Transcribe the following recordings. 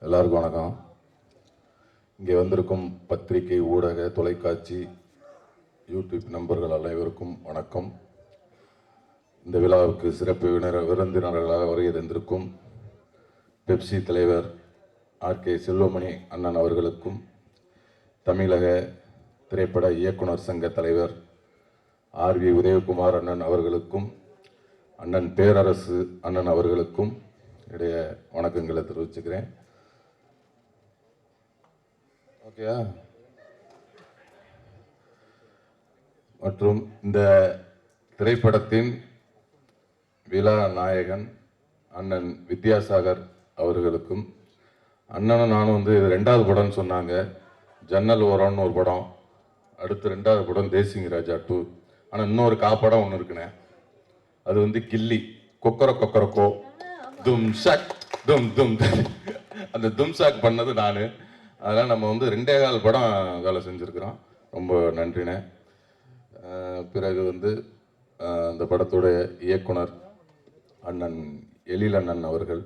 எல்லாருக்கும் வணக்கம். இங்கே வந்திருக்கும் பத்திரிகை, ஊடக, தொலைக்காட்சி, யூடியூப் நண்பர்கள் அனைவருக்கும் வணக்கம். இந்த விழாவுக்கு சிறப்பு விருந்தினர்களாக வருகை தந்திருக்கும் பெப்சி தலைவர் ஆர்.கே. செல்வமணி அண்ணன் அவர்களுக்கும், தமிழக திரைப்பட இயக்குனர் சங்க தலைவர் ஆர்.வி. உதயகுமார் அண்ணன் அவர்களுக்கும், அண்ணன் பேரரசு அண்ணன் அவர்களுக்கும் இடைய வணக்கங்களை தெரிவிச்சுக்கிறேன். ஓகே. மற்றும் இந்த திரைப்படத்தின் விழா நாயகன் அண்ணன் வித்யாசாகர் அவர்களுக்கும், அண்ணனும் நானும் இது 2வது படம்னு சொன்னாங்க. ஜன்னல் ஓரம்னு ஒரு படம், அடுத்து 2வது படம் தேசிங் ராஜா 2. ஆனால் இன்னொரு காப்படம் ஒன்று இருக்குண்ணே, அது கில்லி கொக்கரக்கோ தும் ஷக் தும் தும். அந்த தும் ஷாக் பண்ணது நான். அதனால் நம்ம 2.25 படம் வேலை செஞ்சுருக்கிறோம். ரொம்ப நன்றிண்ணே. பிறகு இந்த படத்துடைய இயக்குனர் அண்ணன் எழில் அண்ணன் அவர்கள்,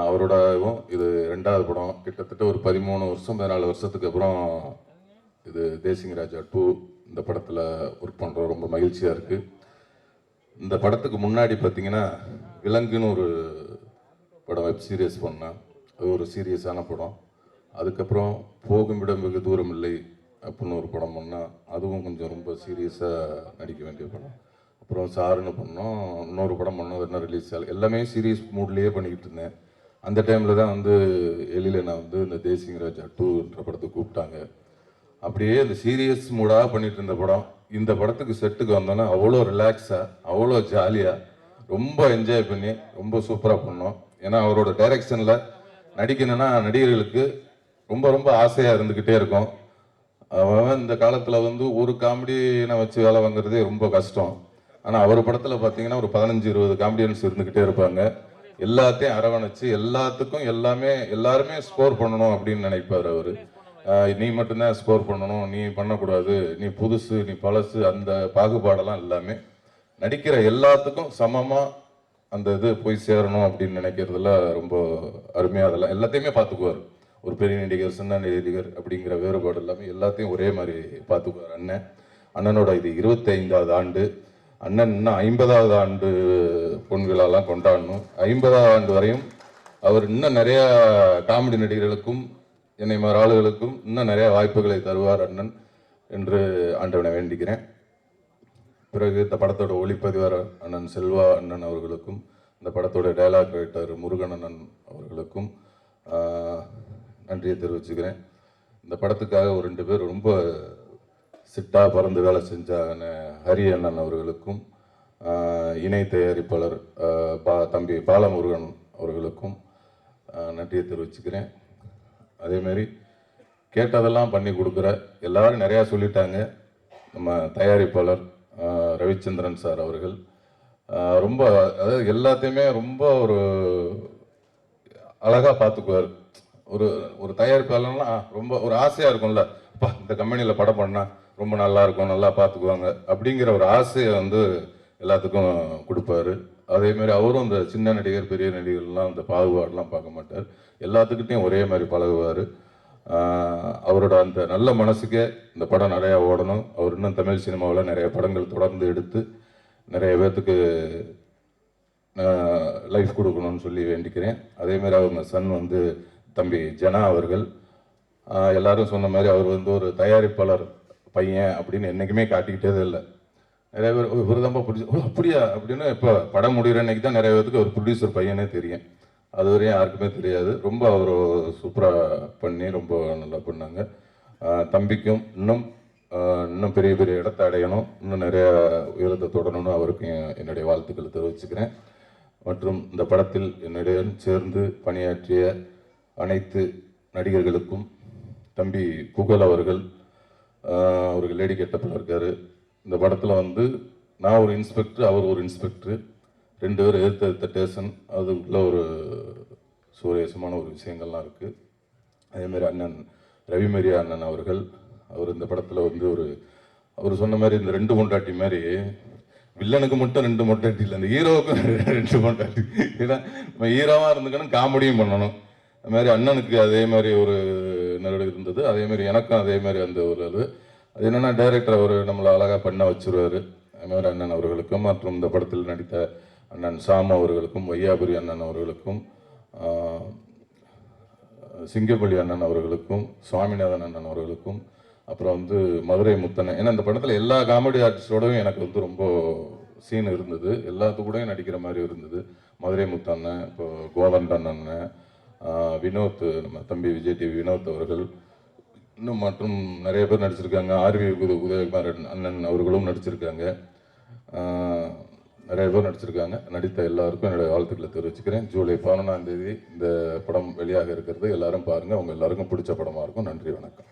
அவரோடவும் இது 2வது படம். கிட்டத்தட்ட ஒரு 13 வருஷம் 14 வருஷத்துக்கு அப்புறம் இது தேசிங் ராஜா 2 இந்த படத்தில் ஒர்க் பண்ணுறோம். ரொம்ப மகிழ்ச்சியாக இருக்குது. இந்த படத்துக்கு முன்னாடி பார்த்தீங்கன்னா விலங்குன்னு ஒரு படம் வெப் சீரியஸ் பண்ணேன். அது ஒரு சீரியஸான படம். அதுக்கப்புறம் போகுமிடம் வெகு தூரம் இல்லை அப்படின்னு ஒரு படம் பண்ணால், அதுவும் கொஞ்சம் ரொம்ப சீரியஸாக நடிக்க வேண்டிய படம். அப்புறம் சாருன்னு பண்ணோம், இன்னொரு படம் பண்ணோம், அது என்ன ரிலீஸ் ஆகல. எல்லாமே சீரியஸ் மூட்லேயே பண்ணிக்கிட்டு இருந்தேன். அந்த டைமில் தான் எழில நான் இந்த தேசிங் ராஜா 2ன்ற படத்தை கூப்பிட்டாங்க. அப்படியே இந்த சீரியஸ் மூடாக பண்ணிட்டு இருந்த படம், இந்த படத்துக்கு செட்டுக்கு வந்தோன்னா அவ்வளோ ரிலாக்ஸாக, அவ்வளோ ஜாலியாக, ரொம்ப என்ஜாய் பண்ணி ரொம்ப சூப்பராக பண்ணோம். ஏன்னா அவரோட டைரக்ஷனில் நடிக்கணும்னா நடிகர்களுக்கு ரொம்ப ரொம்ப ஆசையாக இருந்துக்கிட்டே இருக்கும். அவன் இந்த காலத்தில் ஒரு காமெடியை வச்சு வேலை வாங்குறதே ரொம்ப கஷ்டம். ஆனால் அவர் படத்தில் பார்த்தீங்கன்னா ஒரு 15-20 காமெடியன்ஸ் இருந்துக்கிட்டே இருப்பாங்க. எல்லாத்தையும் அரவணைச்சு எல்லாத்துக்கும் எல்லாருமே ஸ்கோர் பண்ணணும் அப்படின்னு நினைப்பார் அவர். நீ மட்டும்தான் ஸ்கோர் பண்ணணும், நீ பண்ணக்கூடாது, நீ புதுசு, நீ பழசு, அந்த பாகுபாடெல்லாம் எல்லாமே நடிக்கிற எல்லாத்துக்கும் சமமாக அந்த இது போய் சேரணும் அப்படின்னு நினைக்கிறதுல ரொம்ப அருமையாக அதெல்லாம் எல்லாத்தையுமே பார்த்துக்குவார். ஒரு பெரிய நடிகர், சின்ன நடிகர் அப்படிங்கிற வேறுபாடு எல்லாமே எல்லாத்தையும் ஒரே மாதிரி பார்த்துக்குவார் அண்ணனோட இது 25வது ஆண்டு. அண்ணன் இன்னும் 50வது ஆண்டு பொன் விழாலாம் கொண்டாடணும். 50வது ஆண்டு வரையும் அவர் இன்னும் நிறையா காமெடி நடிகர்களுக்கும் என்னை மாதிரி ஆளுகளுக்கும் இன்னும் நிறைய வாய்ப்புகளை தருவார் அண்ணன் என்று ஆண்டவனை வேண்டிக்கிறேன். பிறகு இந்த படத்தோட ஒளிப்பதிவார் அண்ணன் செல்வா அண்ணன் அவர்களுக்கும், இந்த படத்தோட டைலாக் ரைட்டர் முருகன் அண்ணன் அவர்களுக்கும் நன்றியை தெரிவிச்சுக்கிறேன். இந்த படத்துக்காக ஒரு 2 பேர் ரொம்ப சிட்டாக பறந்து வேலை செஞ்ச ஹரி அண்ணன் அவர்களுக்கும், இணை தயாரிப்பாளர் தம்பி பாலமுருகன் அவர்களுக்கும் நன்றியை தெரிவிச்சுக்கிறேன். அதேமாரி கேட்டதெல்லாம் பண்ணி கொடுக்குற எல்லாரும் நிறையா சொல்லிட்டாங்க. நம்ம தயாரிப்பாளர் ரவிச்சந்திரன் சார் அவர்கள் ரொம்ப, அதாவது எல்லாத்தையுமே ரொம்ப ஒரு அழகாக பார்த்துக்குவார். ஒரு தயாரிப்பாளர்னா ரொம்ப ஒரு ஆசையாக இருக்கும்ல, அப்பா இந்த கம்பெனியில் படம் பண்ணால் ரொம்ப நல்லா இருக்கும், நல்லா பார்த்துக்குவாங்க அப்படிங்கிற ஒரு ஆசையை எல்லாத்துக்கும் கொடுப்பாரு. அதேமாரி அவரும் இந்த சின்ன நடிகர் பெரிய நடிகர்லாம் இந்த பாகுபாடெலாம் பார்க்க மாட்டார். எல்லாத்துக்கிட்டையும் ஒரே மாதிரி பழகுவார். அவரோட அந்த நல்ல மனசுக்கே இந்த படம் நிறையா ஓடணும். அவர் இன்னும் தமிழ் சினிமாவில் நிறைய படங்கள் தொடர்ந்து எடுத்து நிறைய பேர்த்துக்கு லைஃப் கொடுக்கணும்னு சொல்லி வேண்டிக்கிறேன். அதேமாதிரி அவங்க சன் தம்பி ஜனா அவர்கள், எல்லாரும் சொன்ன மாதிரி அவர் ஒரு தயாரிப்பாளர் பையன் அப்படின்னு என்றைக்குமே காட்டிக்கிட்டே இல்லை. நிறைய பேர் விருதம்பா பிடிச்சி அப்படியா அப்படின்னு இப்போ படம் முடிகிற அன்னைக்கு தான் நிறைய பேருக்கு ஒரு ப்ரொடியூசர் பையனே தெரியும். அது வரையும் யாருக்குமே தெரியாது. ரொம்ப அவர் சூப்பராக பண்ணி ரொம்ப நல்லா பண்ணாங்க. தம்பிக்கும் இன்னும் பெரிய பெரிய இடத்தை அடையணும், இன்னும் நிறைய உயரத்தை தொடரணும்னு அவருக்கும் என்னுடைய வாழ்த்துக்களை தெரிவிச்சுக்கிறேன். மற்றும் இந்த படத்தில் என்னுடன் சேர்ந்து பணியாற்றிய அனைத்து நடிகர்களுக்கும், தம்பி புகழ் அவர்கள் லேடி கெட்டப்பில் இருக்கார். இந்த படத்தில் நான் ஒரு இன்ஸ்பெக்டர், அவர் ஒரு இன்ஸ்பெக்டர், 2 பேர் எதிர்த்த ஸ்டேஷன், அதுக்குள்ள ஒரு சுவாரஸ்யமான ஒரு விஷயங்கள்லாம் இருக்குது. அதேமாதிரி அண்ணன் ரவிமரியா அண்ணன் அவர்கள், அவர் இந்த படத்தில் அவர் சொன்ன மாதிரி இந்த 2 பொண்டாட்டி மாதிரி வில்லனுக்கு மட்டும் 2 பொண்டாட்டி இல்லை, இந்த ஹீரோவுக்கும் 2 பொண்டாட்டி. ஏன்னா நம்ம ஹீரோவாக இருந்துக்கணும், காமெடியும் பண்ணணும். அது மாதிரி அண்ணனுக்கு அதே மாதிரி ஒரு நடு இருந்தது, அதே மாதிரி எனக்கும் அதே மாதிரி அந்த ஒரு அது என்னென்னா டைரக்டர் அவர் நம்மளை அழகாக பண்ண வச்சுருவார். அது மாதிரி அண்ணன் அவர்களுக்கும் மற்றும் இந்த படத்தில் நடித்த அண்ணன் சாம் அவர்களுக்கும், வையாபுரி அண்ணன் அவர்களுக்கும், சிங்கப்பள்ளி அண்ணன் அவர்களுக்கும், சுவாமிநாதன் அண்ணன் அவர்களுக்கும், அப்புறம் வந்து மதுரை முத்தண்ணன். ஏன்னா இந்த படத்தில் எல்லா காமெடி ஆர்டிஸ்டோடவும் எனக்கு வந்து ரொம்ப சீன் இருந்தது, எல்லாத்துக்கூடையும் நடிக்கிற மாதிரி இருந்தது. மதுரை முத்தண்ணன், இப்போ கோவந்தன் அண்ணன், வினோத், நம்ம தம்பி விஜய் டிவி வினோத் அவர்கள், இன்னும் மற்றும் நிறைய பேர் நடிச்சிருக்காங்க. ஆர்வி உதயகுமார் அண்ணன் அவர்களும் நடிச்சிருக்காங்க. நிறைய பேர் நடிச்சிருக்காங்க. நடித்த எல்லாருக்கும் என்னுடைய வாழ்த்துக்களை தெரிவிச்சுக்கிறேன். ஜூலை 11ஆம் தேதி இந்த படம் வெளியாக இருக்கிறது. எல்லாரும் பாருங்கள். அவங்க எல்லாருக்கும் பிடிச்ச படமாக இருக்கும். நன்றி, வணக்கம்.